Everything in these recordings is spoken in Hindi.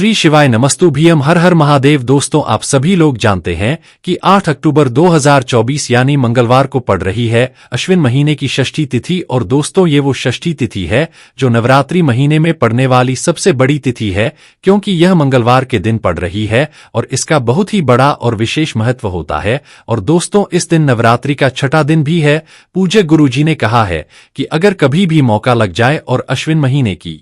श्री शिवाय नमस्तुभ्यम हर हर महादेव। दोस्तों, आप सभी लोग जानते हैं कि 8 अक्टूबर 2024 यानी मंगलवार को पड़ रही है अश्विन महीने की षष्ठी तिथि। और दोस्तों, ये वो षष्ठी तिथि है जो नवरात्रि महीने में पड़ने वाली सबसे बड़ी तिथि है, क्योंकि यह मंगलवार के दिन पड़ रही है और इसका बहुत ही बड़ा और विशेष महत्व होता है। और दोस्तों, इस दिन नवरात्रि का छठा दिन भी है। पूज्य गुरुजी ने कहा है कि अगर कभी भी मौका लग जाए और अश्विन महीने की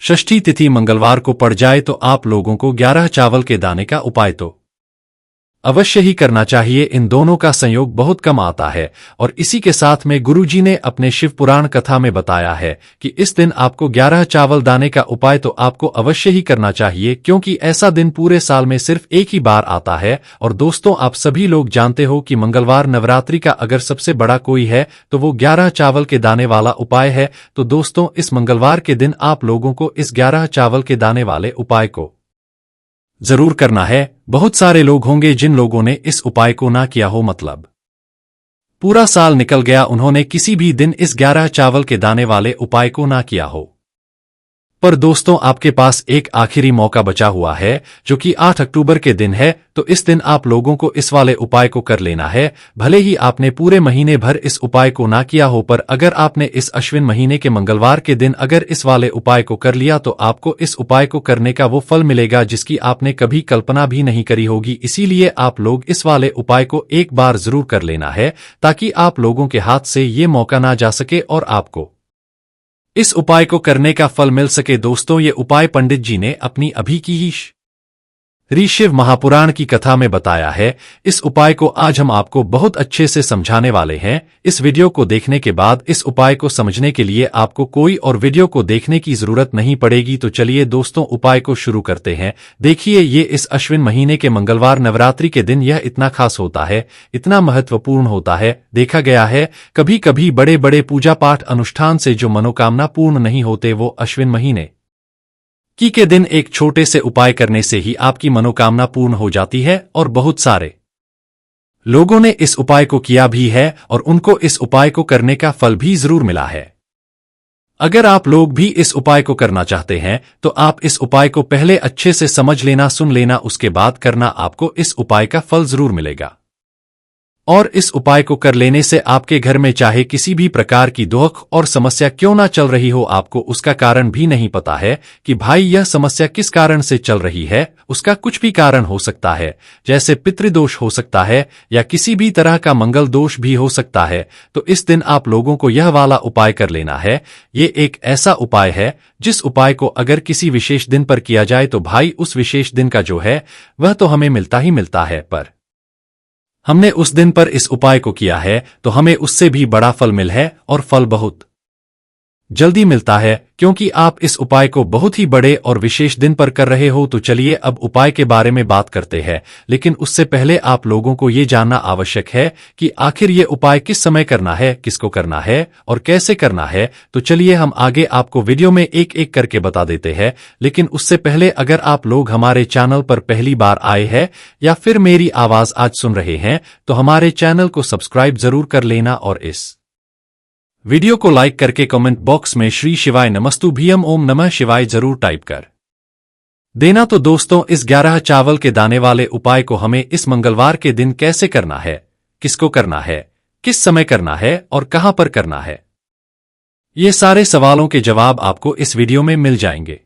षष्ठी तिथि मंगलवार को पड़ जाए तो आप लोगों को 11 चावल के दाने का उपाय तो अवश्य ही करना चाहिए। इन दोनों का संयोग बहुत कम आता है। और इसी के साथ में गुरुजी ने अपने शिव पुराण कथा में बताया है कि इस दिन आपको 11 चावल दाने का उपाय तो आपको अवश्य ही करना चाहिए, क्योंकि ऐसा दिन पूरे साल में सिर्फ एक ही बार आता है। और दोस्तों, आप सभी लोग जानते हो कि मंगलवार नवरात्रि का अगर सबसे बड़ा कोई है तो वो 11 चावल के दाने वाला उपाय है। तो दोस्तों, इस मंगलवार के दिन आप लोगों को इस 11 चावल के दाने वाले उपाय को जरूर करना है। बहुत सारे लोग होंगे जिन लोगों ने इस उपाय को ना किया हो, मतलब पूरा साल निकल गया, उन्होंने किसी भी दिन इस 11 चावल के दाने वाले उपाय को ना किया हो। पर दोस्तों, आपके पास एक आखिरी मौका बचा हुआ है जो कि 8 अक्टूबर के दिन है। तो इस दिन आप लोगों को इस वाले उपाय को कर लेना है। भले ही आपने पूरे महीने भर इस उपाय को ना किया हो, पर अगर आपने इस अश्विन महीने के मंगलवार के दिन अगर इस वाले उपाय को कर लिया तो आपको इस उपाय को करने का वो फल मिलेगा जिसकी आपने कभी कल्पना भी नहीं करी होगी। इसीलिए आप लोग इस वाले उपाय को एक बार जरूर कर लेना है, ताकि आप लोगों के हाथ से ये मौका ना जा सके और आपको इस उपाय को करने का फल मिल सके। दोस्तों, ये उपाय पंडित जी ने अपनी अभी की ही श्री शिव महापुराण की कथा में बताया है। इस उपाय को आज हम आपको बहुत अच्छे से समझाने वाले हैं। इस वीडियो को देखने के बाद इस उपाय को समझने के लिए आपको कोई और वीडियो को देखने की जरूरत नहीं पड़ेगी। तो चलिए दोस्तों, उपाय को शुरू करते हैं। देखिए, ये इस अश्विन महीने के मंगलवार नवरात्रि के दिन यह इतना खास होता है, इतना महत्वपूर्ण होता है। देखा गया है कभी कभी बड़े बड़े पूजा पाठ अनुष्ठान से जो मनोकामना पूर्ण नहीं होते, वो अश्विन महीने के दिन एक छोटे से उपाय करने से ही आपकी मनोकामना पूर्ण हो जाती है। और बहुत सारे लोगों ने इस उपाय को किया भी है और उनको इस उपाय को करने का फल भी जरूर मिला है। अगर आप लोग भी इस उपाय को करना चाहते हैं तो आप इस उपाय को पहले अच्छे से समझ लेना, सुन लेना, उसके बाद करना। आपको इस उपाय का फल जरूर मिलेगा। और इस उपाय को कर लेने से आपके घर में चाहे किसी भी प्रकार की दुख और समस्या क्यों ना चल रही हो, आपको उसका कारण भी नहीं पता है कि भाई यह समस्या किस कारण से चल रही है। उसका कुछ भी कारण हो सकता है, जैसे पितृदोष हो सकता है या किसी भी तरह का मंगल दोष भी हो सकता है। तो इस दिन आप लोगों को यह वाला उपाय कर लेना है। ये एक ऐसा उपाय है जिस उपाय को अगर किसी विशेष दिन पर किया जाए तो भाई उस विशेष दिन का जो है वह तो हमें मिलता ही मिलता है, पर हमने उस दिन पर इस उपाय को किया है तो हमें उससे भी बड़ा फल मिल है। और फल बहुत जल्दी मिलता है, क्योंकि आप इस उपाय को बहुत ही बड़े और विशेष दिन पर कर रहे हो। तो चलिए अब उपाय के बारे में बात करते हैं, लेकिन उससे पहले आप लोगों को ये जानना आवश्यक है कि आखिर ये उपाय किस समय करना है, किसको करना है और कैसे करना है। तो चलिए हम आगे आपको वीडियो में एक एक करके बता देते हैं। लेकिन उससे पहले अगर आप लोग हमारे चैनल पर पहली बार आए हैं या फिर मेरी आवाज आज सुन रहे हैं तो हमारे चैनल को सब्सक्राइब जरूर कर लेना और इस वीडियो को लाइक करके कमेंट बॉक्स में श्री शिवाय नमस्तुभ्यम ओम नमः शिवाय जरूर टाइप कर देना। तो दोस्तों, इस 11 चावल के दाने वाले उपाय को हमें इस मंगलवार के दिन कैसे करना है, किसको करना है, किस समय करना है और कहां पर करना है, ये सारे सवालों के जवाब आपको इस वीडियो में मिल जाएंगे।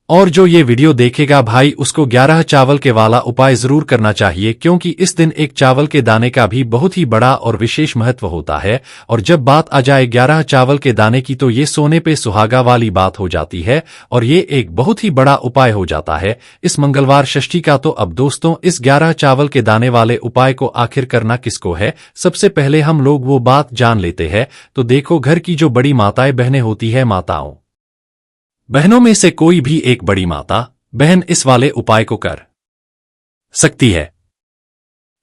और जो ये वीडियो देखेगा भाई उसको 11 चावल के वाला उपाय जरूर करना चाहिए, क्योंकि इस दिन एक चावल के दाने का भी बहुत ही बड़ा और विशेष महत्व होता है। और जब बात आ जाए 11 चावल के दाने की तो ये सोने पे सुहागा वाली बात हो जाती है और ये एक बहुत ही बड़ा उपाय हो जाता है इस मंगलवार षष्ठी का। तो अब दोस्तों, इस 11 चावल के दाने वाले उपाय को आखिर करना किसको है, सबसे पहले हम लोग वो बात जान लेते हैं। तो देखो, घर की जो बड़ी माताएं बहनें होती है, माताओं बहनों में से कोई भी एक बड़ी माता बहन इस वाले उपाय को कर सकती है।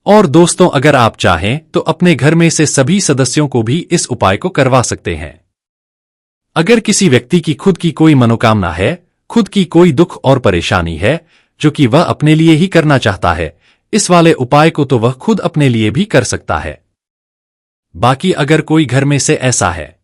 और दोस्तों, अगर आप चाहें तो अपने घर में से सभी सदस्यों को भी इस उपाय को करवा सकते हैं। अगर किसी व्यक्ति की खुद की कोई मनोकामना है, खुद की कोई दुख और परेशानी है जो कि वह अपने लिए ही करना चाहता है, इस वाले उपाय को तो वह खुद अपने लिए भी कर सकता है। बाकी अगर कोई घर में से ऐसा है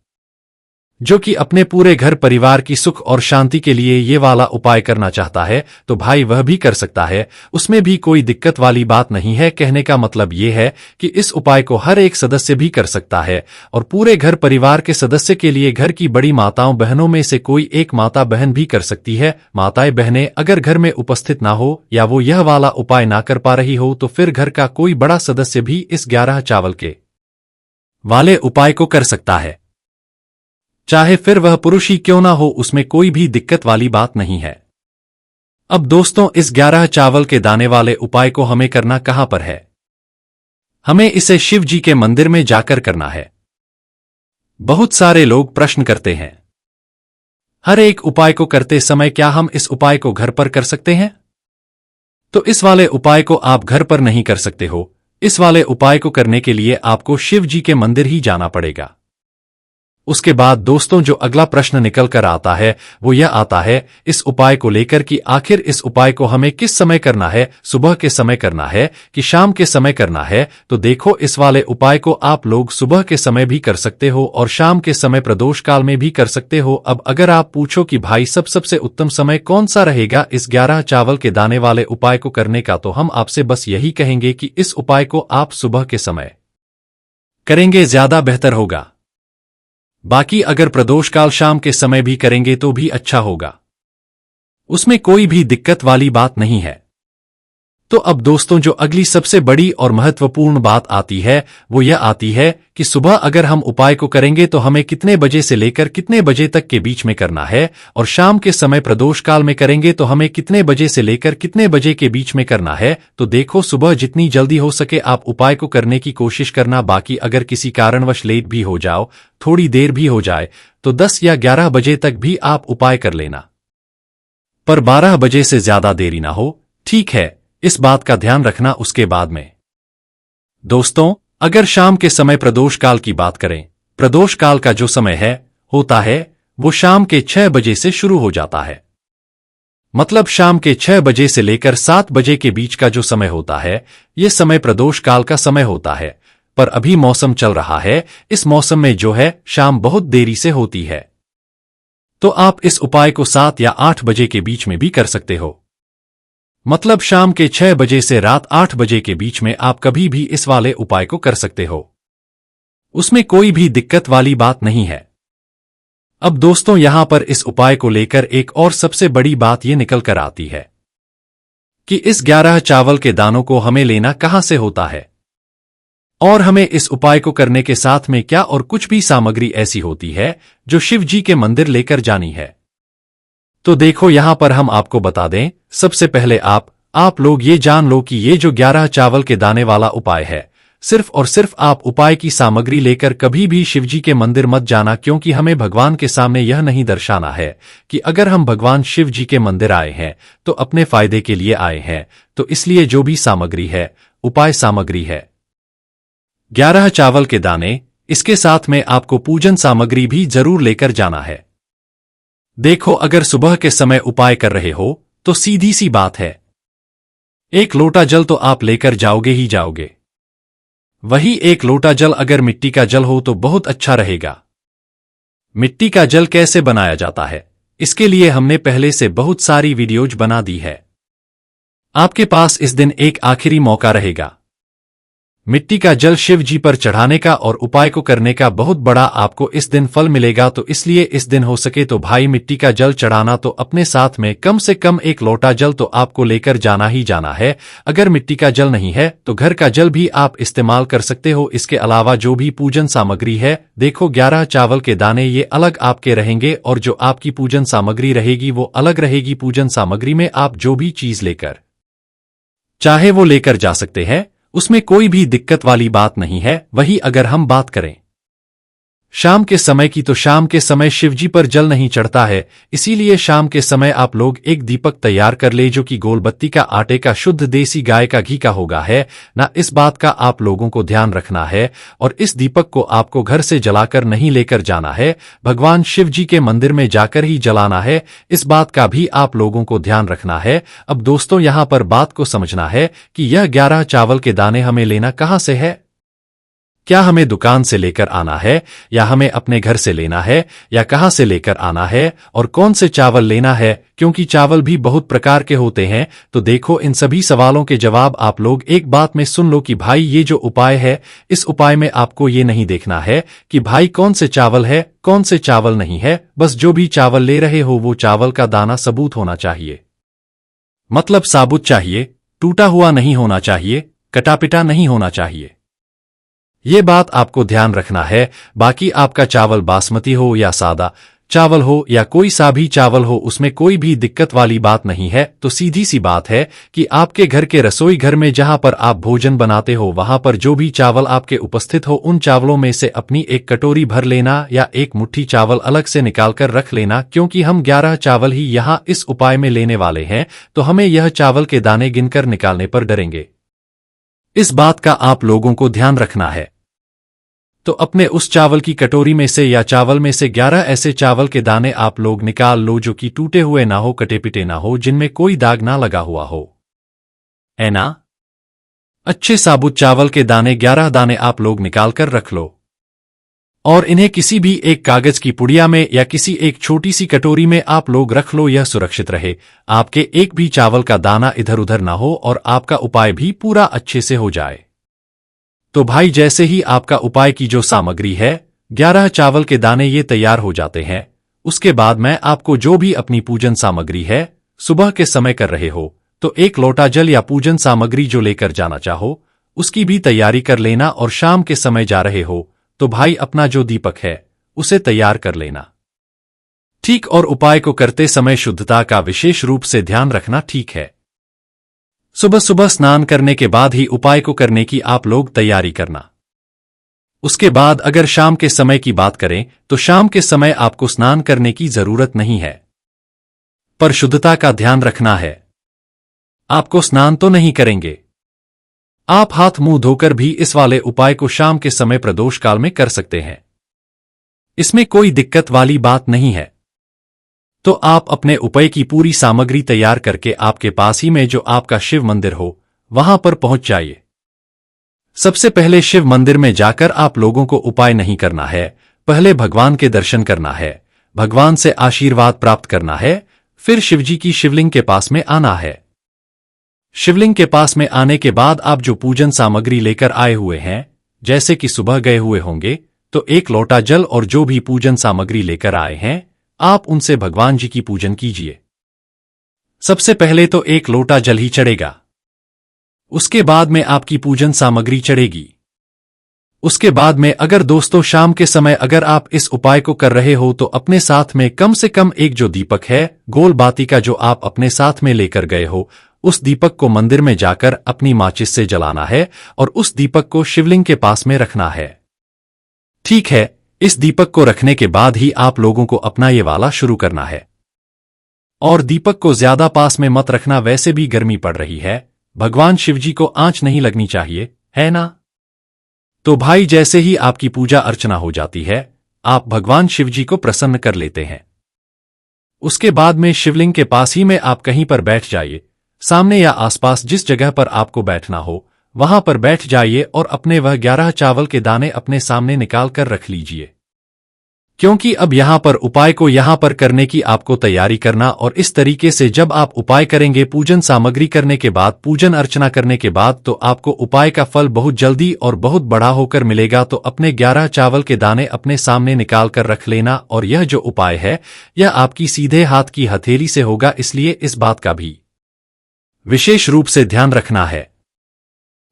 जो कि अपने पूरे घर परिवार की सुख और शांति के लिए ये वाला उपाय करना चाहता है तो भाई वह भी कर सकता है, उसमें भी कोई दिक्कत वाली बात नहीं है। कहने का मतलब ये है कि इस उपाय को हर एक सदस्य भी कर सकता है और पूरे घर परिवार के सदस्य के लिए घर की बड़ी माताओं बहनों में से कोई एक माता बहन भी कर सकती है। माताएं बहनें अगर घर में उपस्थित ना हो या वो यह वाला उपाय ना कर पा रही हो तो फिर घर का कोई बड़ा सदस्य भी इस 11 चावल के वाले उपाय को कर सकता है, चाहे फिर वह पुरुष ही क्यों ना हो, उसमें कोई भी दिक्कत वाली बात नहीं है। अब दोस्तों, इस 11 चावल के दाने वाले उपाय को हमें करना कहां पर है? हमें इसे शिव जी के मंदिर में जाकर करना है। बहुत सारे लोग प्रश्न करते हैं, हर एक उपाय को करते समय क्या हम इस उपाय को घर पर कर सकते हैं? तो इस वाले उपाय को आप घर पर नहीं कर सकते हो। इस वाले उपाय को करने के लिए आपको शिव जी के मंदिर ही जाना पड़ेगा। उसके बाद दोस्तों, जो अगला प्रश्न निकल कर आता है वो यह आता है इस उपाय को लेकर कि आखिर इस उपाय को हमें किस समय करना है, सुबह के समय करना है कि शाम के समय करना है? तो देखो, इस वाले उपाय को आप लोग सुबह के समय भी कर सकते हो और शाम के समय प्रदोष काल में भी कर सकते हो। अब अगर आप पूछो कि भाई सबसे उत्तम समय कौन सा रहेगा इस 11 चावल के दाने वाले उपाय को करने का, तो हम आपसे बस यही कहेंगे कि इस उपाय को आप सुबह के समय करेंगे ज्यादा बेहतर होगा। बाकी अगर प्रदोष काल शाम के समय भी करेंगे तो भी अच्छा होगा, उसमें कोई भी दिक्कत वाली बात नहीं है। तो अब दोस्तों, जो अगली सबसे बड़ी और महत्वपूर्ण बात आती है वो यह आती है कि सुबह अगर हम उपाय को करेंगे तो हमें कितने बजे से लेकर कितने बजे तक के बीच में करना है, और शाम के समय प्रदोष काल में करेंगे तो हमें कितने बजे से लेकर कितने बजे के बीच में करना है। तो देखो, सुबह जितनी जल्दी हो सके आप उपाय को करने की कोशिश करना। बाकी अगर किसी कारणवश लेट भी हो जाओ, थोड़ी देर भी हो जाए, तो 10 या 11 बजे तक भी आप उपाय कर लेना, पर 12 बजे से ज्यादा देरी ना हो, ठीक है? इस बात का ध्यान रखना। उसके बाद में दोस्तों, अगर शाम के समय प्रदोष काल की बात करें, प्रदोष काल का जो समय होता है वो शाम के 6 बजे से शुरू हो जाता है। मतलब शाम के 6 बजे से लेकर 7 बजे के बीच का जो समय होता है, ये समय प्रदोष काल का समय होता है। पर अभी मौसम चल रहा है, इस मौसम में जो है शाम बहुत देरी से होती है, तो आप इस उपाय को 7 या 8 बजे के बीच में भी कर सकते हो। मतलब शाम के 6 बजे से रात 8 बजे के बीच में आप कभी भी इस वाले उपाय को कर सकते हो, उसमें कोई भी दिक्कत वाली बात नहीं है। अब दोस्तों, यहां पर इस उपाय को लेकर एक और सबसे बड़ी बात ये निकल कर आती है कि इस 11 चावल के दानों को हमें लेना कहां से होता है, और हमें इस उपाय को करने के साथ में क्या और कुछ भी सामग्री ऐसी होती है जो शिव जी के मंदिर लेकर जानी है। तो देखो, यहां पर हम आपको बता दें, सबसे पहले आप लोग ये जान लो कि ये जो 11 चावल के दाने वाला उपाय है, सिर्फ और सिर्फ आप उपाय की सामग्री लेकर कभी भी शिवजी के मंदिर मत जाना, क्योंकि हमें भगवान के सामने यह नहीं दर्शाना है कि अगर हम भगवान शिव जी के मंदिर आए हैं तो अपने फायदे के लिए आए हैं। तो इसलिए जो भी सामग्री है, उपाय सामग्री है 11 चावल के दाने, इसके साथ में आपको पूजन सामग्री भी जरूर लेकर जाना है। देखो, अगर सुबह के समय उपाय कर रहे हो तो सीधी सी बात है, 1 लोटा जल तो आप लेकर जाओगे ही जाओगे। वही 1 लोटा जल अगर मिट्टी का जल हो तो बहुत अच्छा रहेगा। मिट्टी का जल कैसे बनाया जाता है, इसके लिए हमने पहले से बहुत सारी वीडियोज बना दी है। आपके पास इस दिन एक आखिरी मौका रहेगा मिट्टी का जल शिव जी पर चढ़ाने का और उपाय को करने का। बहुत बड़ा आपको इस दिन फल मिलेगा, तो इसलिए इस दिन हो सके तो भाई मिट्टी का जल चढ़ाना तो अपने साथ में कम से कम 1 लोटा जल तो आपको लेकर जाना ही जाना है। अगर मिट्टी का जल नहीं है तो घर का जल भी आप इस्तेमाल कर सकते हो। इसके अलावा जो भी पूजन सामग्री है, देखो 11 चावल के दाने ये अलग आपके रहेंगे और जो आपकी पूजन सामग्री रहेगी वो अलग रहेगी। पूजन सामग्री में आप जो भी चीज लेकर चाहे वो लेकर जा सकते हैं, उसमें कोई भी दिक्कत वाली बात नहीं है। वही अगर हम बात करें शाम के समय की, तो शाम के समय शिवजी पर जल नहीं चढ़ता है, इसीलिए शाम के समय आप लोग एक दीपक तैयार कर ले जो कि गोलबत्ती का, आटे का, शुद्ध देसी गाय का घी का होगा है ना। इस बात का आप लोगों को ध्यान रखना है, और इस दीपक को आपको घर से जलाकर नहीं लेकर जाना है, भगवान शिव जी के मंदिर में जाकर ही जलाना है। इस बात का भी आप लोगों को ध्यान रखना है। अब दोस्तों, यहां पर बात को समझना है कि यह 11 चावल के दाने हमें लेना कहां से है। क्या हमें दुकान से लेकर आना है या हमें अपने घर से लेना है या कहाँ से लेकर आना है और कौन से चावल लेना है, क्योंकि चावल भी बहुत प्रकार के होते हैं। तो देखो, इन सभी सवालों के जवाब आप लोग एक बात में सुन लो कि भाई ये जो उपाय है, इस उपाय में आपको ये नहीं देखना है कि भाई कौन से चावल है कौन से चावल नहीं है। बस जो भी चावल ले रहे हो वो चावल का दाना सबूत होना चाहिए, मतलब साबुत चाहिए, टूटा हुआ नहीं होना चाहिए, कटापिटा नहीं होना चाहिए। ये बात आपको ध्यान रखना है। बाकी आपका चावल बासमती हो या सादा चावल हो या कोई सा भी चावल हो, उसमें कोई भी दिक्कत वाली बात नहीं है। तो सीधी सी बात है कि आपके घर के रसोई घर में जहां पर आप भोजन बनाते हो, वहां पर जो भी चावल आपके उपस्थित हो, उन चावलों में से अपनी एक कटोरी भर लेना या एक मुट्ठी चावल अलग से निकालकर रख लेना, क्योंकि हम 11 चावल ही यहाँ इस उपाय में लेने वाले हैं। तो हमें यह चावल के दाने गिनकर निकालने पर डरेंगे, इस बात का आप लोगों को ध्यान रखना है। तो अपने उस चावल की कटोरी में से या चावल में से 11 ऐसे चावल के दाने आप लोग निकाल लो जो कि टूटे हुए ना हो, कटे पिटे ना हो, जिनमें कोई दाग ना लगा हुआ हो, है ना। अच्छे साबुत चावल के दाने 11 दाने आप लोग निकाल कर रख लो और इन्हें किसी भी एक कागज की पुड़िया में या किसी एक छोटी सी कटोरी में आप लोग रख लो। यह सुरक्षित रहे, आपके एक भी चावल का दाना इधर उधर ना हो और आपका उपाय भी पूरा अच्छे से हो जाए। तो भाई जैसे ही आपका उपाय की जो सामग्री है, 11 चावल के दाने ये तैयार हो जाते हैं, उसके बाद मैं आपको जो भी अपनी पूजन सामग्री है, सुबह के समय कर रहे हो तो 1 लोटा जल या पूजन सामग्री जो लेकर जाना चाहो उसकी भी तैयारी कर लेना। और शाम के समय जा रहे हो तो भाई अपना जो दीपक है उसे तैयार कर लेना, ठीक। और उपाय को करते समय शुद्धता का विशेष रूप से ध्यान रखना, ठीक है। सुबह सुबह स्नान करने के बाद ही उपाय को करने की आप लोग तैयारी करना। उसके बाद अगर शाम के समय की बात करें तो शाम के समय आपको स्नान करने की जरूरत नहीं है, पर शुद्धता का ध्यान रखना है। आपको स्नान तो नहीं करेंगे, आप हाथ मुंह धोकर भी इस वाले उपाय को शाम के समय प्रदोष काल में कर सकते हैं, इसमें कोई दिक्कत वाली बात नहीं है। तो आप अपने उपाय की पूरी सामग्री तैयार करके आपके पास ही में जो आपका शिव मंदिर हो वहां पर पहुंच जाइए। सबसे पहले शिव मंदिर में जाकर आप लोगों को उपाय नहीं करना है, पहले भगवान के दर्शन करना है, भगवान से आशीर्वाद प्राप्त करना है, फिर शिवजी की शिवलिंग के पास में आना है। शिवलिंग के पास में आने के बाद आप जो पूजन सामग्री लेकर आए हुए हैं, जैसे कि सुबह गए हुए होंगे तो 1 लोटा जल और जो भी पूजन सामग्री लेकर आए हैं आप उनसे भगवान जी की पूजन कीजिए। सबसे पहले तो 1 लोटा जल ही चढ़ेगा, उसके बाद में आपकी पूजन सामग्री चढ़ेगी। उसके बाद में अगर दोस्तों शाम के समय अगर आप इस उपाय को कर रहे हो तो अपने साथ में कम से कम एक जो दीपक है गोल बाती का, जो आप अपने साथ में लेकर गए हो, उस दीपक को मंदिर में जाकर अपनी माचिस से जलाना है और उस दीपक को शिवलिंग के पास में रखना है, ठीक है। इस दीपक को रखने के बाद ही आप लोगों को अपना ये वाला शुरू करना है। और दीपक को ज्यादा पास में मत रखना, वैसे भी गर्मी पड़ रही है, भगवान शिवजी को आंच नहीं लगनी चाहिए, है ना। तो भाई जैसे ही आपकी पूजा अर्चना हो जाती है, आप भगवान शिवजी को प्रसन्न कर लेते हैं। उसके बाद में शिवलिंग के पास ही में आप कहीं पर बैठ जाइए, सामने या आसपास जिस जगह पर आपको बैठना हो वहां पर बैठ जाइए और अपने वह 11 चावल के दाने अपने सामने निकाल कर रख लीजिए, क्योंकि अब यहां पर उपाय को यहां पर करने की आपको तैयारी करना। और इस तरीके से जब आप उपाय करेंगे, पूजन सामग्री करने के बाद, पूजन अर्चना करने के बाद, तो आपको उपाय का फल बहुत जल्दी और बहुत बड़ा होकर मिलेगा। तो अपने 11 चावल के दाने अपने सामने निकाल कर रख लेना। और यह जो उपाय है यह आपकी सीधे हाथ की हथेली से होगा, इसलिए इस बात का भी विशेष रूप से ध्यान रखना है।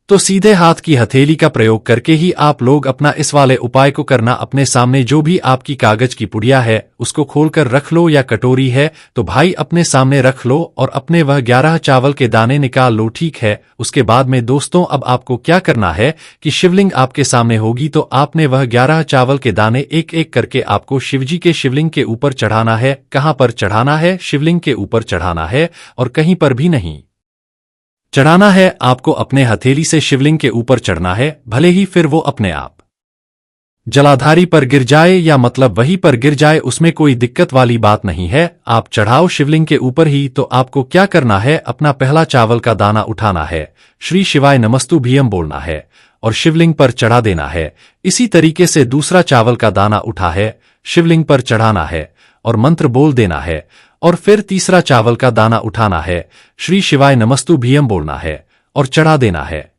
तो सीधे हाथ की हथेली का प्रयोग करके ही आप लोग अपना इस वाले उपाय को करना। अपने सामने जो भी आपकी कागज की पुड़िया है उसको खोलकर रख लो, या कटोरी है तो भाई अपने सामने रख लो और अपने वह 11 चावल के दाने निकाल लो, ठीक है। उसके बाद में दोस्तों अब आपको क्या करना है कि शिवलिंग आपके सामने होगी तो आपने वह 11 चावल के दाने एक एक करके आपको शिवजी के शिवलिंग के ऊपर चढ़ाना है। कहां पर चढ़ाना है? शिवलिंग के ऊपर चढ़ाना है और कहीं पर भी नहीं चढ़ाना है। आपको अपने हथेली से शिवलिंग के ऊपर चढ़ना है, भले ही फिर वो अपने आप जलाधारी पर गिर जाए या मतलब वहीं पर गिर जाए, उसमें कोई दिक्कत वाली बात नहीं है। आप चढ़ाओ शिवलिंग के ऊपर ही। तो आपको क्या करना है, अपना पहला चावल का दाना उठाना है, श्री शिवाय नमस्तु भीयम बोलना है और शिवलिंग पर चढ़ा देना है। इसी तरीके से दूसरा चावल का दाना उठा है, शिवलिंग पर चढ़ाना है और मंत्र बोल देना है, और फिर तीसरा चावल का दाना उठाना है, श्री शिवाय नमस्तुभ्यम बोलना है और चढ़ा देना है।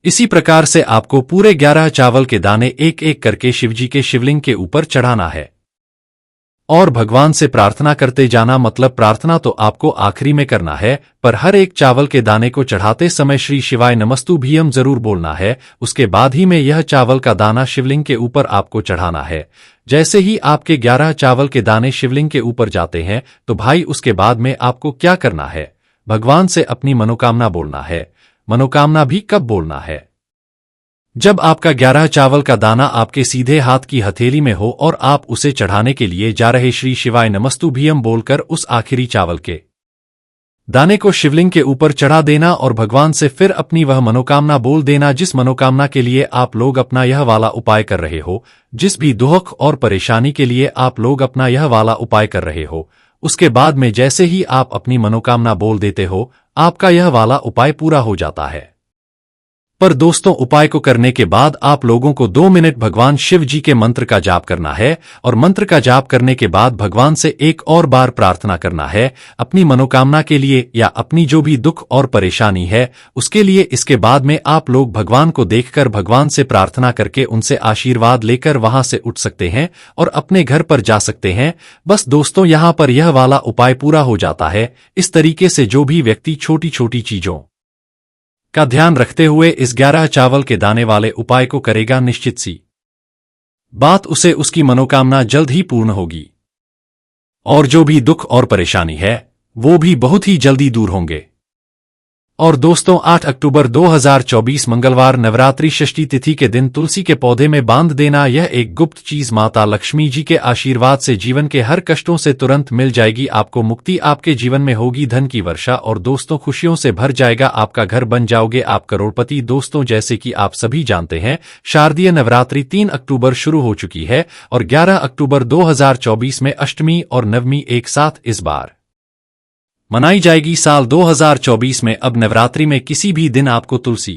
इसी प्रकार से आपको पूरे 11 चावल के दाने एक एक करके शिवजी के शिवलिंग के ऊपर चढ़ाना है और भगवान से प्रार्थना करते जाना। मतलब प्रार्थना तो आपको आखिरी में करना है, पर हर एक चावल के दाने को चढ़ाते समय श्री शिवाय नमस्तुभ्यम जरूर बोलना है। उसके बाद ही में यह चावल का दाना शिवलिंग के ऊपर आपको चढ़ाना है। जैसे ही आपके 11 चावल के दाने शिवलिंग के ऊपर जाते हैं तो भाई उसके बाद में आपको क्या करना है, भगवान से अपनी मनोकामना बोलना है। मनोकामना भी कब बोलना है? जब आपका 11 चावल का दाना आपके सीधे हाथ की हथेली में हो और आप उसे चढ़ाने के लिए जा रहे श्री शिवाय नमस्तुभ्यम बोलकर उस आखिरी चावल के दाने को शिवलिंग के ऊपर चढ़ा देना और भगवान से फिर अपनी वह मनोकामना बोल देना जिस मनोकामना के लिए आप लोग अपना यह वाला उपाय कर रहे हो। जिस भी दुख और परेशानी के लिए आप लोग अपना यह वाला उपाय कर रहे हो, उसके बाद में जैसे ही आप अपनी मनोकामना बोल देते हो, आपका यह वाला उपाय पूरा हो जाता है। पर दोस्तों, उपाय को करने के बाद आप लोगों को 2 मिनट भगवान शिव जी के मंत्र का जाप करना है और मंत्र का जाप करने के बाद भगवान से एक और बार प्रार्थना करना है अपनी मनोकामना के लिए या अपनी जो भी दुख और परेशानी है उसके लिए। इसके बाद में आप लोग भगवान को देखकर भगवान से प्रार्थना करके उनसे आशीर्वाद लेकर वहां से उठ सकते हैं और अपने घर पर जा सकते हैं। बस दोस्तों, यहां पर यह वाला उपाय पूरा हो जाता है। इस तरीके से जो भी व्यक्ति छोटी छोटी चीजों का ध्यान रखते हुए इस 11 चावल के दाने वाले उपाय को करेगा, निश्चित सी बात उसे उसकी मनोकामना जल्द ही पूर्ण होगी और जो भी दुख और परेशानी है वो भी बहुत ही जल्दी दूर होंगे। और दोस्तों, 8 अक्टूबर 2024 मंगलवार नवरात्रि षष्ठी तिथि के दिन तुलसी के पौधे में बांध देना यह एक गुप्त चीज माता लक्ष्मी जी के आशीर्वाद से जीवन के हर कष्टों से तुरंत मिल जाएगी। आपको मुक्ति, आपके जीवन में होगी धन की वर्षा और दोस्तों खुशियों से भर जाएगा। आपका घर बन जाओगे आप करोड़पति। दोस्तों, जैसे कि आप सभी जानते हैं, शारदीय नवरात्रि 3 अक्टूबर शुरू हो चुकी है और 11 अक्टूबर 2024 में अष्टमी और नवमी एक साथ इस बार मनाई जाएगी। साल 2024 में अब नवरात्रि में किसी भी दिन आपको तुलसी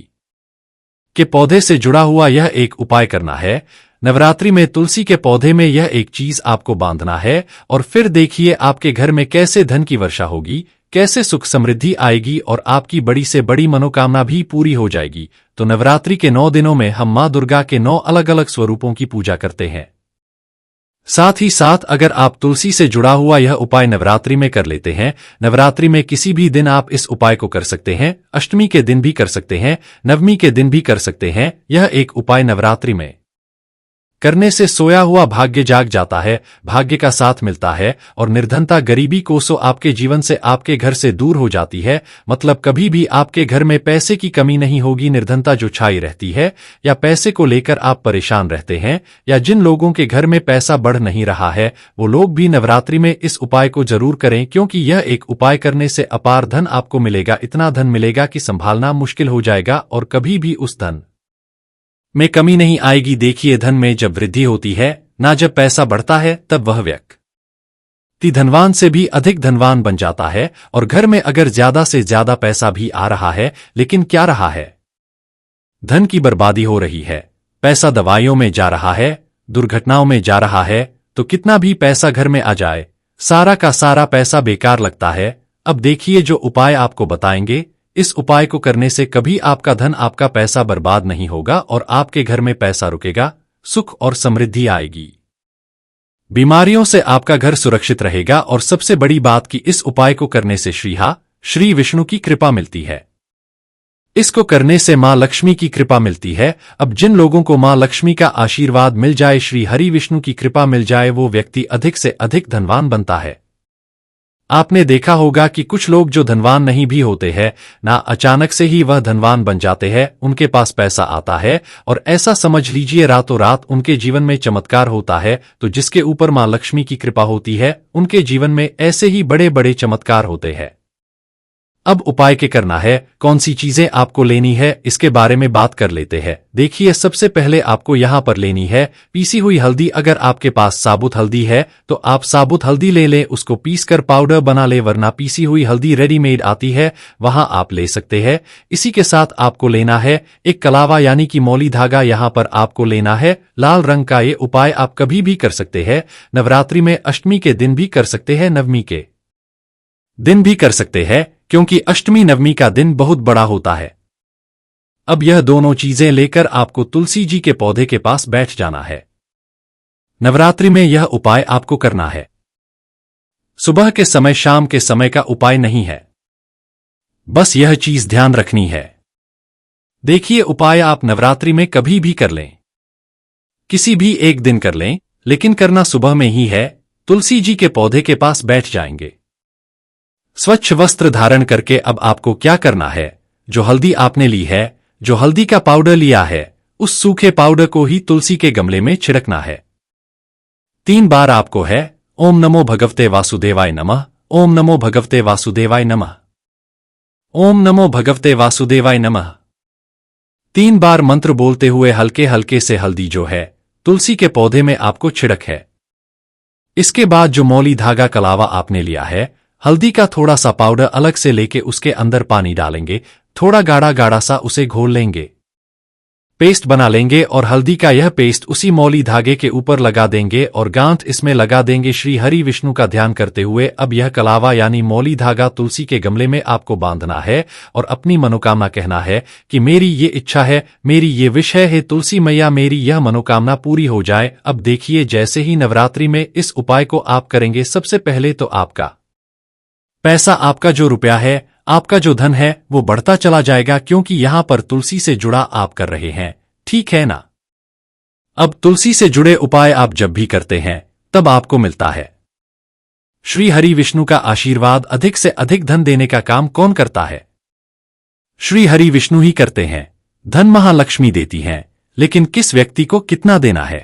के पौधे से जुड़ा हुआ यह एक उपाय करना है। नवरात्रि में तुलसी के पौधे में यह एक चीज आपको बांधना है और फिर देखिए आपके घर में कैसे धन की वर्षा होगी, कैसे सुख समृद्धि आएगी और आपकी बड़ी से बड़ी मनोकामना भी पूरी हो जाएगी। तो नवरात्रि के 9 दिनों में हम मां दुर्गा के 9 अलग अलग स्वरूपों की पूजा करते हैं। साथ ही साथ अगर आप तुलसी से जुड़ा हुआ यह उपाय नवरात्रि में कर लेते हैं, नवरात्रि में किसी भी दिन आप इस उपाय को कर सकते हैं, अष्टमी के दिन भी कर सकते हैं, नवमी के दिन भी कर सकते हैं। यह एक उपाय नवरात्रि में करने से सोया हुआ भाग्य जाग जाता है, भाग्य का साथ मिलता है और निर्धनता, गरीबी, कोसों आपके जीवन से, आपके घर से दूर हो जाती है। मतलब कभी भी आपके घर में पैसे की कमी नहीं होगी। निर्धनता जो छाई रहती है या पैसे को लेकर आप परेशान रहते हैं या जिन लोगों के घर में पैसा बढ़ नहीं रहा है, वो लोग भी नवरात्रि में इस उपाय को जरूर करें, क्योंकि यह एक उपाय करने से अपार धन आपको मिलेगा। इतना धन मिलेगा कि संभालना मुश्किल हो जाएगा और कभी भी उस धन में कमी नहीं आएगी। देखिए, धन में जब वृद्धि होती है ना, जब पैसा बढ़ता है, तब वह व्यक्ति धनवान से भी अधिक धनवान बन जाता है। और घर में अगर ज्यादा से ज्यादा पैसा भी आ रहा है, लेकिन क्या रहा है, धन की बर्बादी हो रही है, पैसा दवाइयों में जा रहा है, दुर्घटनाओं में जा रहा है, तो कितना भी पैसा घर में आ जाए, सारा का सारा पैसा बेकार लगता है। अब देखिए, जो उपाय आपको बताएंगे, इस उपाय को करने से कभी आपका धन, आपका पैसा बर्बाद नहीं होगा और आपके घर में पैसा रुकेगा, सुख और समृद्धि आएगी, बीमारियों से आपका घर सुरक्षित रहेगा और सबसे बड़ी बात कि इस उपाय को करने से श्री विष्णु की कृपा मिलती है। इसको करने से मां लक्ष्मी की कृपा मिलती है। अब जिन लोगों को मां लक्ष्मी का आशीर्वाद मिल जाए, श्री हरि विष्णु की कृपा मिल जाए, वो व्यक्ति अधिक से अधिक धनवान बनता है। आपने देखा होगा कि कुछ लोग जो धनवान नहीं भी होते हैं ना, अचानक से ही वह धनवान बन जाते हैं, उनके पास पैसा आता है और ऐसा समझ लीजिए रातों रात उनके जीवन में चमत्कार होता है। तो जिसके ऊपर मां लक्ष्मी की कृपा होती है, उनके जीवन में ऐसे ही बड़े बड़े चमत्कार होते हैं। अब उपाय के करना है, कौन सी चीजें आपको लेनी है इसके बारे में बात कर लेते हैं। देखिए, सबसे पहले आपको यहाँ पर लेनी है पीसी हुई हल्दी। अगर आपके पास साबुत हल्दी है तो आप साबुत हल्दी ले लें, उसको पीसकर पाउडर बना ले, वरना पीसी हुई हल्दी रेडीमेड आती है, वहां आप ले सकते हैं। इसी के साथ आपको लेना है एक कलावा यानी कि मौली धागा। यहाँ पर आपको लेना है लाल रंग का। ये उपाय आप कभी भी कर सकते हैं, नवरात्रि में अष्टमी के दिन भी कर सकते हैं, नवमी के दिन भी कर सकते हैं, क्योंकि अष्टमी नवमी का दिन बहुत बड़ा होता है। अब यह दोनों चीजें लेकर आपको तुलसी जी के पौधे के पास बैठ जाना है। नवरात्रि में यह उपाय आपको करना है। सुबह के समय, शाम के समय का उपाय नहीं है, बस यह चीज ध्यान रखनी है। देखिए, उपाय आप नवरात्रि में कभी भी कर लें, किसी भी एक दिन कर लें, लेकिन करना सुबह में ही है। तुलसी जी के पौधे के पास बैठ जाएंगे, स्वच्छ वस्त्र धारण करके। अब आपको क्या करना है, जो हल्दी आपने ली है, जो हल्दी का पाउडर लिया है, उस सूखे पाउडर को ही तुलसी के गमले में छिड़कना है। 3 बार आपको है ओम नमो भगवते वासुदेवाय नमः, ओम नमो भगवते वासुदेवाय नमः, ओम नमो भगवते वासुदेवाय नमः। 3 बार मंत्र बोलते हुए हल्के हल्के से हल्दी जो है तुलसी के पौधे में आपको छिड़क है। इसके बाद जो मौली धागा कलावा आपने लिया है, हल्दी का थोड़ा सा पाउडर अलग से लेके उसके अंदर पानी डालेंगे, थोड़ा गाढ़ा गाढ़ा सा उसे घोल लेंगे, पेस्ट बना लेंगे, और हल्दी का यह पेस्ट उसी मौली धागे के ऊपर लगा देंगे और गांठ इसमें लगा देंगे। श्री हरि विष्णु का ध्यान करते हुए अब यह कलावा यानी मौली धागा तुलसी के गमले में आपको बांधना है और अपनी मनोकामना कहना है कि मेरी ये इच्छा है, मेरी ये विश है, तुलसी मैया मेरी यह मनोकामना पूरी हो जाए। अब देखिए, जैसे ही नवरात्रि में इस उपाय को आप करेंगे, सबसे पहले तो आपका पैसा, आपका जो रुपया है, आपका जो धन है, वो बढ़ता चला जाएगा, क्योंकि यहां पर तुलसी से जुड़ा आप कर रहे हैं, ठीक है ना। अब तुलसी से जुड़े उपाय आप जब भी करते हैं तब आपको मिलता है। श्री हरि विष्णु का आशीर्वाद। अधिक से अधिक धन देने का काम कौन करता है? श्री हरि विष्णु ही करते हैं। धन महालक्ष्मी देती हैं, लेकिन किस व्यक्ति को कितना देना है,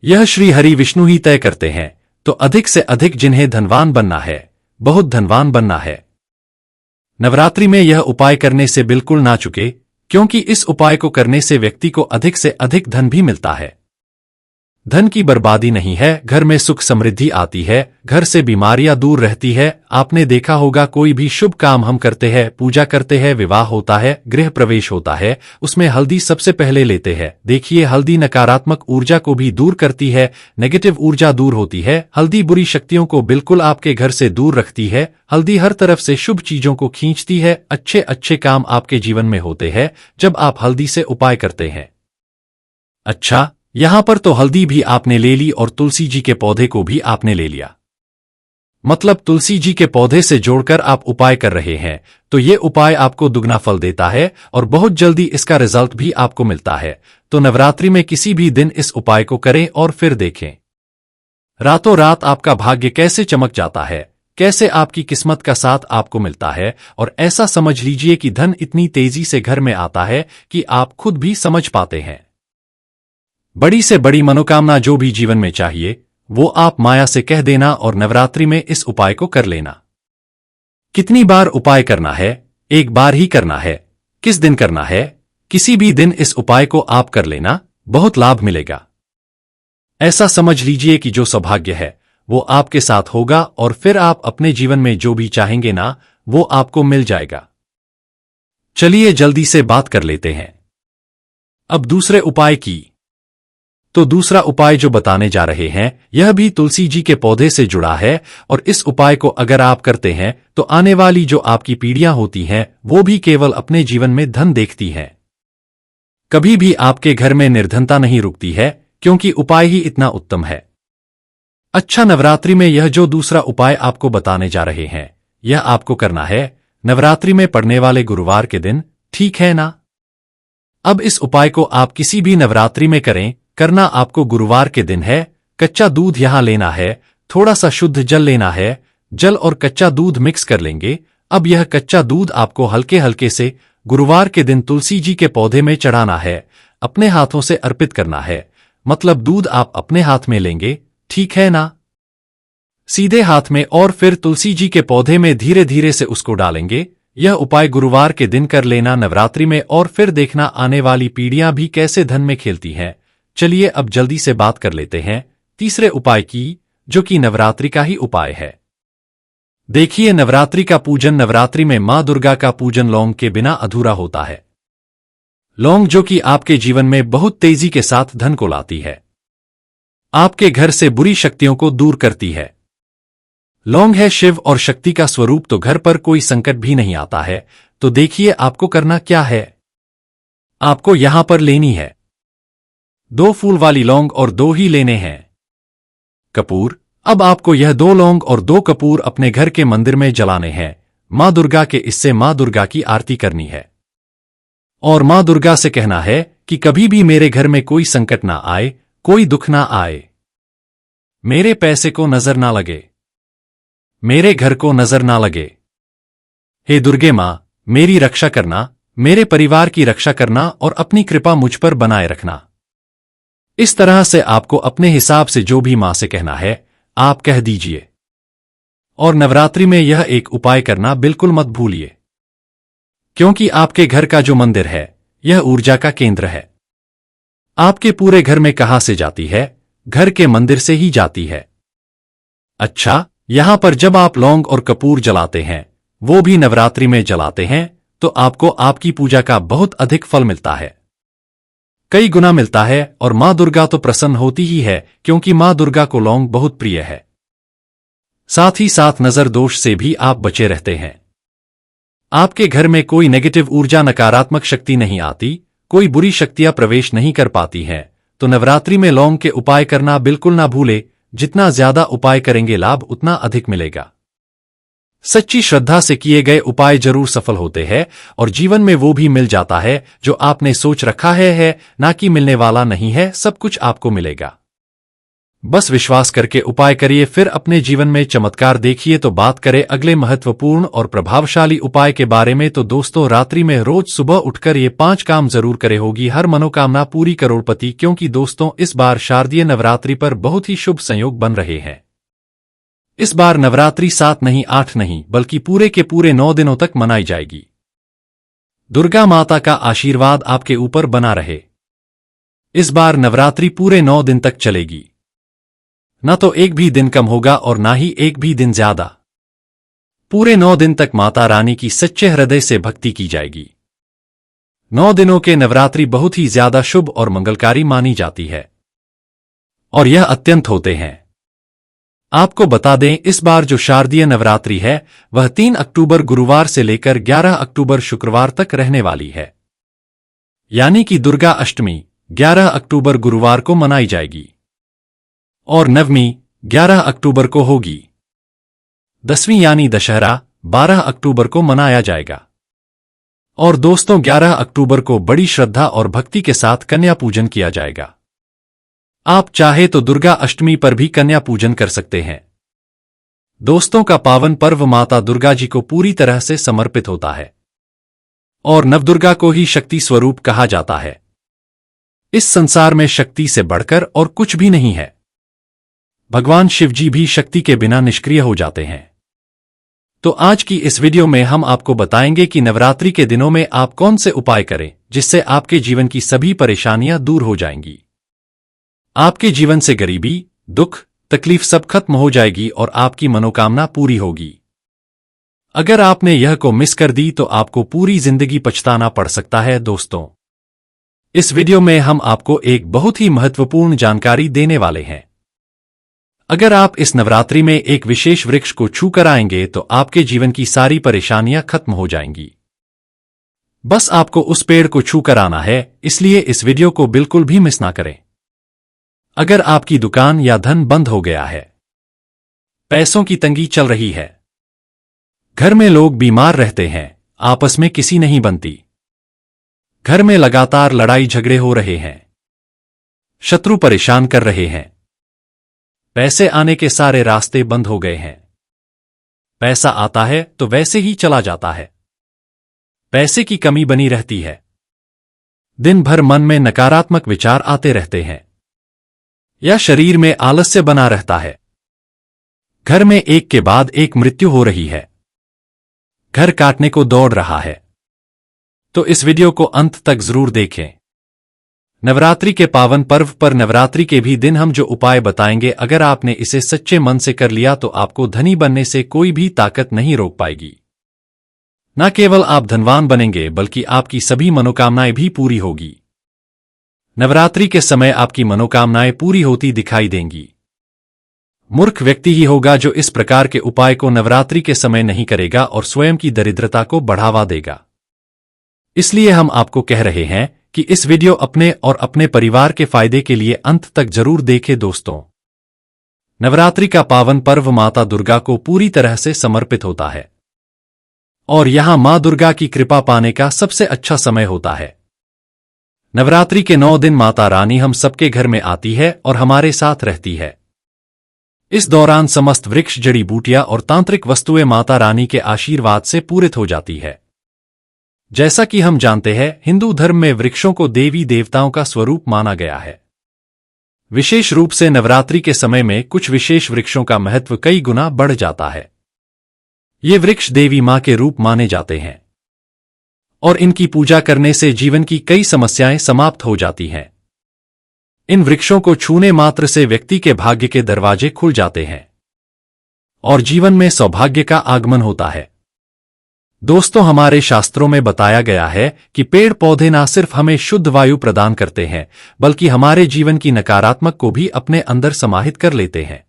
यह श्री हरि विष्णु ही तय करते हैं। तो अधिक से अधिक जिन्हें धनवान बनना है, बहुत धनवान बनना है, नवरात्रि में यह उपाय करने से बिल्कुल ना चुके, क्योंकि इस उपाय को करने से व्यक्ति को अधिक से अधिक धन भी मिलता है। धन की बर्बादी नहीं है, घर में सुख समृद्धि आती है, घर से बीमारियां दूर रहती है। आपने देखा होगा, कोई भी शुभ काम हम करते हैं, पूजा करते हैं, विवाह होता है, गृह प्रवेश होता है, उसमें हल्दी सबसे पहले लेते हैं। देखिए, हल्दी नकारात्मक ऊर्जा को भी दूर करती है, नेगेटिव ऊर्जा दूर होती है। हल्दी बुरी शक्तियों को बिल्कुल आपके घर से दूर रखती है। हल्दी हर तरफ से शुभ चीजों को खींचती है। अच्छे अच्छे काम आपके जीवन में होते हैं जब आप हल्दी से उपाय करते हैं। अच्छा, यहां पर तो हल्दी भी आपने ले ली और तुलसी जी के पौधे को भी आपने ले लिया, मतलब तुलसी जी के पौधे से जोड़कर आप उपाय कर रहे हैं, तो ये उपाय आपको दुगना फल देता है और बहुत जल्दी इसका रिजल्ट भी आपको मिलता है। तो नवरात्रि में किसी भी दिन इस उपाय को करें और फिर देखें रातों रात आपका भाग्य कैसे चमक जाता है, कैसे आपकी किस्मत का साथ आपको मिलता है। और ऐसा समझ लीजिए कि धन इतनी तेजी से घर में आता है कि आप खुद भी समझ पाते हैं। बड़ी से बड़ी मनोकामना जो भी जीवन में चाहिए, वो आप माया से कह देना और नवरात्रि में इस उपाय को कर लेना। कितनी बार उपाय करना है? एक बार ही करना है। किस दिन करना है? किसी भी दिन इस उपाय को आप कर लेना, बहुत लाभ मिलेगा। ऐसा समझ लीजिए कि जो सौभाग्य है वो आपके साथ होगा और फिर आप अपने जीवन में जो भी चाहेंगे ना, वो आपको मिल जाएगा। चलिए जल्दी से बात कर लेते हैं अब दूसरे उपाय की। तो दूसरा उपाय जो बताने जा रहे हैं, यह भी तुलसी जी के पौधे से जुड़ा है, और इस उपाय को अगर आप करते हैं तो आने वाली जो आपकी पीढ़ियां होती हैं, वो भी केवल अपने जीवन में धन देखती हैं। कभी भी आपके घर में निर्धनता नहीं रुकती है, क्योंकि उपाय ही इतना उत्तम है। अच्छा, नवरात्रि में यह जो दूसरा उपाय आपको बताने जा रहे हैं, यह आपको करना है नवरात्रि में पड़ने वाले गुरुवार के दिन, ठीक है ना। अब इस उपाय को आप किसी भी नवरात्रि में करें, करना आपको गुरुवार के दिन है। कच्चा दूध यहां लेना है, थोड़ा सा शुद्ध जल लेना है, जल और कच्चा दूध मिक्स कर लेंगे। अब यह कच्चा दूध आपको हल्के हल्के से गुरुवार के दिन तुलसी जी के पौधे में चढ़ाना है, अपने हाथों से अर्पित करना है, मतलब दूध आप अपने हाथ में लेंगे, ठीक है ना। सीधे हाथ में और फिर तुलसी जी के पौधे में धीरे धीरे से उसको डालेंगे। यह उपाय गुरुवार के दिन कर लेना नवरात्रि में, और फिर देखना आने वाली पीढ़ियां भी कैसे धन में खेलती हैं। चलिए अब जल्दी से बात कर लेते हैं तीसरे उपाय की, जो कि नवरात्रि का ही उपाय है। देखिए, नवरात्रि का पूजन, नवरात्रि में मां दुर्गा का पूजन लौंग के बिना अधूरा होता है। लौंग जो कि आपके जीवन में बहुत तेजी के साथ धन को लाती है, आपके घर से बुरी शक्तियों को दूर करती है। लौंग है शिव और शक्ति का स्वरूप, तो घर पर कोई संकट भी नहीं आता है। तो देखिए आपको करना क्या है। आपको यहां पर लेनी है 2 फूल वाली लौंग और 2 ही लेने हैं कपूर। अब आपको यह 2 लौंग और 2 कपूर अपने घर के मंदिर में जलाने हैं मां दुर्गा के। इससे मां दुर्गा की आरती करनी है और मां दुर्गा से कहना है कि कभी भी मेरे घर में कोई संकट ना आए, कोई दुख ना आए, मेरे पैसे को नजर ना लगे, मेरे घर को नजर ना लगे। हे दुर्गे मां, मेरी रक्षा करना, मेरे परिवार की रक्षा करना और अपनी कृपा मुझ पर बनाए रखना। इस तरह से आपको अपने हिसाब से जो भी मां से कहना है आप कह दीजिए। और नवरात्रि में यह एक उपाय करना बिल्कुल मत भूलिए, क्योंकि आपके घर का जो मंदिर है यह ऊर्जा का केंद्र है। आपके पूरे घर में कहां से जाती है? घर के मंदिर से ही जाती है। अच्छा, यहां पर जब आप लौंग और कपूर जलाते हैं, वो भी नवरात्रि में जलाते हैं, तो आपको आपकी पूजा का बहुत अधिक फल मिलता है, कई गुना मिलता है। और मां दुर्गा तो प्रसन्न होती ही है, क्योंकि मां दुर्गा को लौंग बहुत प्रिय है। साथ ही साथ नजर दोष से भी आप बचे रहते हैं। आपके घर में कोई नेगेटिव ऊर्जा, नकारात्मक शक्ति नहीं आती, कोई बुरी शक्तियां प्रवेश नहीं कर पाती हैं। तो नवरात्रि में लौंग के उपाय करना बिल्कुल ना भूले। जितना ज्यादा उपाय करेंगे लाभ उतना अधिक मिलेगा। सच्ची श्रद्धा से किए गए उपाय जरूर सफल होते हैं और जीवन में वो भी मिल जाता है जो आपने सोच रखा है, ना कि मिलने वाला नहीं है, सब कुछ आपको मिलेगा। बस विश्वास करके उपाय करिए, फिर अपने जीवन में चमत्कार देखिए। तो बात करें अगले महत्वपूर्ण और प्रभावशाली उपाय के बारे में, तो दोस्तों रात्रि में रोज सुबह उठकर ये 5 काम जरूर करे, होगी हर मनोकामना पूरी, करोड़पति। क्योंकि दोस्तों इस बार शारदीय नवरात्रि पर बहुत ही शुभ संयोग बन रहे हैं। इस बार नवरात्रि 7 नहीं 8 नहीं बल्कि पूरे के पूरे 9 दिनों तक मनाई जाएगी। दुर्गा माता का आशीर्वाद आपके ऊपर बना रहे। इस बार नवरात्रि पूरे 9 दिन तक चलेगी, न तो एक भी दिन कम होगा और ना ही एक भी दिन ज्यादा। पूरे 9 दिन तक माता रानी की सच्चे हृदय से भक्ति की जाएगी। 9 दिनों के नवरात्रि बहुत ही ज्यादा शुभ और मंगलकारी मानी जाती है और यह अत्यंत होते हैं। आपको बता दें, इस बार जो शारदीय नवरात्रि है वह 3 अक्टूबर गुरुवार से लेकर 11 अक्टूबर शुक्रवार तक रहने वाली है। यानी कि दुर्गा अष्टमी 11 अक्टूबर गुरुवार को मनाई जाएगी और नवमी 11 अक्टूबर को होगी। 10वीं यानी दशहरा 12 अक्टूबर को मनाया जाएगा। और दोस्तों 11 अक्टूबर को बड़ी श्रद्धा और भक्ति के साथ कन्या पूजन किया जाएगा। आप चाहे तो दुर्गा अष्टमी पर भी कन्या पूजन कर सकते हैं। दोस्तों का पावन पर्व माता दुर्गा जी को पूरी तरह से समर्पित होता है और नवदुर्गा को ही शक्ति स्वरूप कहा जाता है। इस संसार में शक्ति से बढ़कर और कुछ भी नहीं है। भगवान शिव जी भी शक्ति के बिना निष्क्रिय हो जाते हैं। तो आज की इस वीडियो में हम आपको बताएंगे कि नवरात्रि के दिनों में आप कौन से उपाय करें जिससे आपके जीवन की सभी परेशानियां दूर हो जाएंगी। आपके जीवन से गरीबी, दुख, तकलीफ सब खत्म हो जाएगी और आपकी मनोकामना पूरी होगी। अगर आपने यह को मिस कर दी तो आपको पूरी जिंदगी पछताना पड़ सकता है। दोस्तों इस वीडियो में हम आपको एक बहुत ही महत्वपूर्ण जानकारी देने वाले हैं। अगर आप इस नवरात्रि में एक विशेष वृक्ष को छू कर आएंगे तो आपके जीवन की सारी परेशानियां खत्म हो जाएंगी। बस आपको उस पेड़ को छू कर आना है, इसलिए इस वीडियो को बिल्कुल भी मिस ना करें। अगर आपकी दुकान या धन बंद हो गया है, पैसों की तंगी चल रही है, घर में लोग बीमार रहते हैं, आपस में किसी नहीं बनती, घर में लगातार लड़ाई झगड़े हो रहे हैं, शत्रु परेशान कर रहे हैं, पैसे आने के सारे रास्ते बंद हो गए हैं, पैसा आता है तो वैसे ही चला जाता है, पैसे की कमी बनी रहती है, दिन भर मन में नकारात्मक विचार आते रहते हैं या शरीर में आलस्य बना रहता है, घर में एक के बाद एक मृत्यु हो रही है। घर काटने को दौड़ रहा है। तो इस वीडियो को अंत तक जरूर देखें। नवरात्रि के पावन पर्व पर नवरात्रि के भी दिन हम जो उपाय बताएंगे, अगर आपने इसे सच्चे मन से कर लिया तो आपको धनी बनने से कोई भी ताकत नहीं रोक पाएगी। न केवल आप धनवान बनेंगे बल्कि आपकी सभी मनोकामनाएं भी पूरी होगी। नवरात्रि के समय आपकी मनोकामनाएं पूरी होती दिखाई देंगी। मूर्ख व्यक्ति ही होगा जो इस प्रकार के उपाय को नवरात्रि के समय नहीं करेगा और स्वयं की दरिद्रता को बढ़ावा देगा। इसलिए हम आपको कह रहे हैं कि इस वीडियो अपने और अपने परिवार के फायदे के लिए अंत तक जरूर देखें। दोस्तों, नवरात्रि का पावन पर्व माता दुर्गा को पूरी तरह से समर्पित होता है और यहां मां दुर्गा की कृपा पाने का सबसे अच्छा समय होता है। नवरात्रि के 9 दिन माता रानी हम सबके घर में आती है और हमारे साथ रहती है। इस दौरान समस्त वृक्ष, जड़ी बूटियां और तांत्रिक वस्तुएं माता रानी के आशीर्वाद से पूरित हो जाती है। जैसा कि हम जानते हैं, हिंदू धर्म में वृक्षों को देवी देवताओं का स्वरूप माना गया है। विशेष रूप से नवरात्रि के समय में कुछ विशेष वृक्षों का महत्व कई गुना बढ़ जाता है। ये वृक्ष देवी मां के रूप माने जाते हैं और इनकी पूजा करने से जीवन की कई समस्याएं समाप्त हो जाती हैं। इन वृक्षों को छूने मात्र से व्यक्ति के भाग्य के दरवाजे खुल जाते हैं और जीवन में सौभाग्य का आगमन होता है। दोस्तों, हमारे शास्त्रों में बताया गया है कि पेड़ पौधे न सिर्फ हमें शुद्ध वायु प्रदान करते हैं बल्कि हमारे जीवन की नकारात्मक को भी अपने अंदर समाहित कर लेते हैं।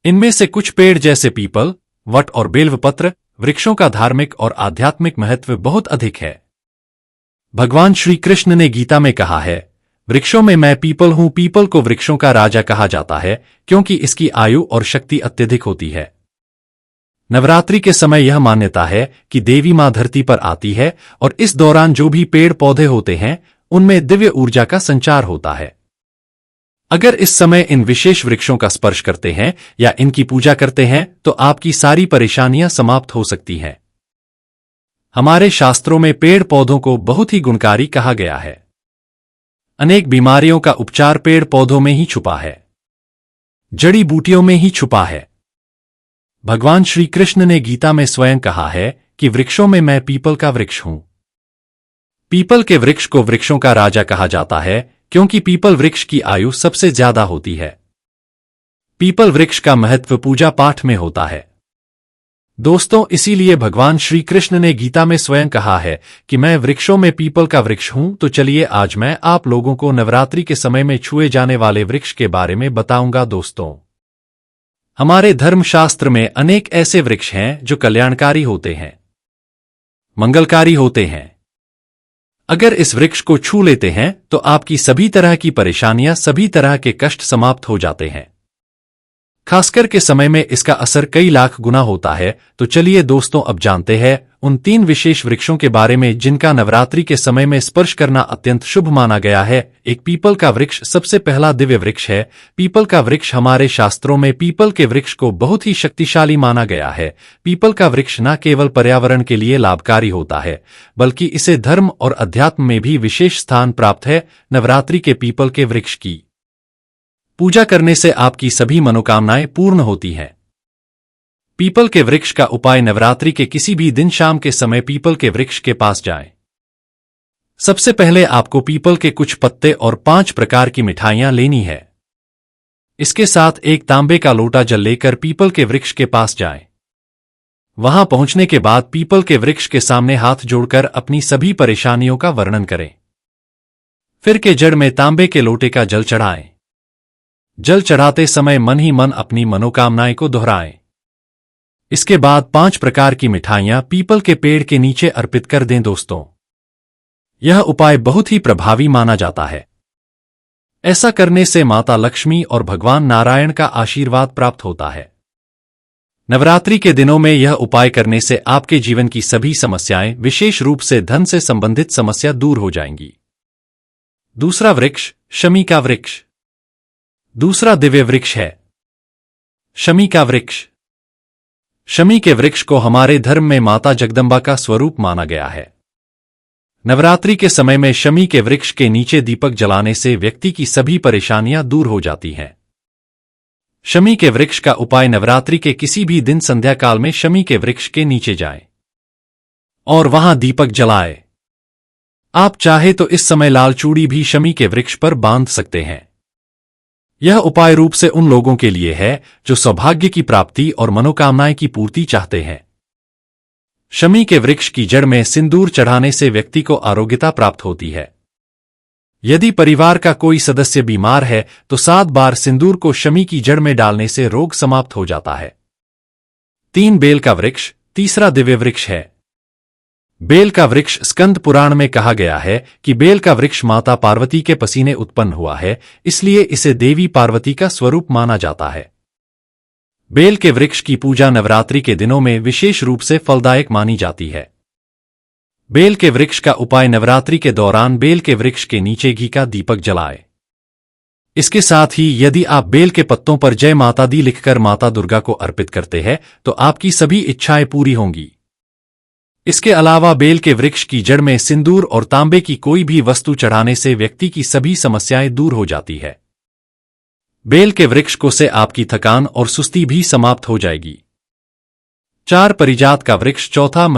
इनमें से कुछ पेड़ जैसे पीपल, वट और बेलवपत्र वृक्षों का धार्मिक और आध्यात्मिक महत्व बहुत अधिक है। भगवान श्री कृष्ण ने गीता में कहा है, वृक्षों में मैं पीपल हूं। पीपल को वृक्षों का राजा कहा जाता है क्योंकि इसकी आयु और शक्ति अत्यधिक होती है। नवरात्रि के समय यह मान्यता है कि देवी मां धरती पर आती है और इस दौरान जो भी पेड़ पौधे होते हैं उनमें दिव्य ऊर्जा का संचार होता है। अगर इस समय इन विशेष वृक्षों का स्पर्श करते हैं या इनकी पूजा करते हैं तो आपकी सारी परेशानियां समाप्त हो सकती हैं। हमारे शास्त्रों में पेड़ पौधों को बहुत ही गुणकारी कहा गया है। अनेक बीमारियों का उपचार पेड़ पौधों में ही छुपा है, जड़ी बूटियों में ही छुपा है। भगवान श्री कृष्ण ने गीता में स्वयं कहा है कि वृक्षों में मैं पीपल का वृक्ष हूं। पीपल के वृक्ष को वृक्षों का राजा कहा जाता है क्योंकि पीपल वृक्ष की आयु सबसे ज्यादा होती है। पीपल वृक्ष का महत्व पूजा पाठ में होता है। दोस्तों, इसीलिए भगवान श्री कृष्ण ने गीता में स्वयं कहा है कि मैं वृक्षों में पीपल का वृक्ष हूं। तो चलिए आज मैं आप लोगों को नवरात्रि के समय में छुए जाने वाले वृक्ष के बारे में बताऊंगा। दोस्तों, हमारे धर्मशास्त्र में अनेक ऐसे वृक्ष हैं जो कल्याणकारी होते हैं, मंगलकारी होते हैं। अगर इस वृक्ष को छू लेते हैं तो आपकी सभी तरह की परेशानियां, सभी तरह के कष्ट समाप्त हो जाते हैं। खासकर के समय में इसका असर कई लाख गुना होता है। तो चलिए दोस्तों, अब जानते हैं उन 3 विशेष वृक्षों के बारे में जिनका नवरात्रि के समय में स्पर्श करना अत्यंत शुभ माना गया है। एक पीपल का वृक्ष सबसे पहला दिव्य वृक्ष है। पीपल का वृक्ष, हमारे शास्त्रों में पीपल के वृक्ष को बहुत ही शक्तिशाली माना गया है। पीपल का वृक्ष न केवल पर्यावरण के लिए लाभकारी होता है बल्कि इसे धर्म और अध्यात्म में भी विशेष स्थान प्राप्त है। नवरात्रि के पीपल के वृक्ष की पूजा करने से आपकी सभी मनोकामनाएं पूर्ण होती हैं। पीपल के वृक्ष का उपाय, नवरात्रि के किसी भी दिन शाम के समय पीपल के वृक्ष के पास जाएं। सबसे पहले आपको पीपल के कुछ पत्ते और 5 प्रकार की मिठाइयां लेनी है। इसके साथ एक तांबे का लोटा जल लेकर पीपल के वृक्ष के पास जाएं। वहां पहुंचने के बाद पीपल के वृक्ष के सामने हाथ जोड़कर अपनी सभी परेशानियों का वर्णन करें। फिर के जड़ में तांबे के लोटे का जल चढ़ाएं। जल चढ़ाते समय मन ही मन अपनी मनोकामनाएं को दोहराएं। इसके बाद 5 प्रकार की मिठाइयां पीपल के पेड़ के नीचे अर्पित कर दें। दोस्तों, यह उपाय बहुत ही प्रभावी माना जाता है। ऐसा करने से माता लक्ष्मी और भगवान नारायण का आशीर्वाद प्राप्त होता है। नवरात्रि के दिनों में यह उपाय करने से आपके जीवन की सभी समस्याएं, विशेष रूप से धन से संबंधित समस्या दूर हो जाएंगी। दूसरा वृक्ष, शमी का वृक्ष। दूसरा दिव्य वृक्ष है शमी का वृक्ष। शमी के वृक्ष को हमारे धर्म में माता जगदम्बा का स्वरूप माना गया है। नवरात्रि के समय में शमी के वृक्ष के नीचे दीपक जलाने से व्यक्ति की सभी परेशानियां दूर हो जाती हैं। शमी के वृक्ष का उपाय नवरात्रि के किसी भी दिन संध्या काल में शमी के वृक्ष के नीचे जाएं और वहां दीपक जलाएं। आप चाहे तो इस समय लाल चूड़ी भी शमी के वृक्ष पर बांध सकते हैं। यह उपाय रूप से उन लोगों के लिए है जो सौभाग्य की प्राप्ति और मनोकामनाएं की पूर्ति चाहते हैं। शमी के वृक्ष की जड़ में सिंदूर चढ़ाने से व्यक्ति को आरोग्यता प्राप्त होती है। यदि परिवार का कोई सदस्य बीमार है तो 7 बार सिंदूर को शमी की जड़ में डालने से रोग समाप्त हो जाता है। 3 बेल का वृक्ष तीसरा दिव्य वृक्ष है। बेल का वृक्ष स्कंद पुराण में कहा गया है कि बेल का वृक्ष माता पार्वती के पसीने उत्पन्न हुआ है, इसलिए इसे देवी पार्वती का स्वरूप माना जाता है। बेल के वृक्ष की पूजा नवरात्रि के दिनों में विशेष रूप से फलदायक मानी जाती है। बेल के वृक्ष का उपाय नवरात्रि के दौरान बेल के वृक्ष के नीचे घी का दीपक जलाएं। इसके साथ ही यदि आप बेल के पत्तों पर जय माता दी लिखकर माता दुर्गा को अर्पित करते हैं तो आपकी सभी इच्छाएं पूरी होंगी। इसके अलावा बेल के वृक्ष की जड़ में सिंदूर और तांबे की कोई भी वस्तु चढ़ाने से व्यक्ति की सभी समस्याएं दूर हो जाती है। बेल के वृक्ष को से आपकी थकान और सुस्ती भी समाप्त हो जाएगी। 4 परिजात का वृक्ष चौथा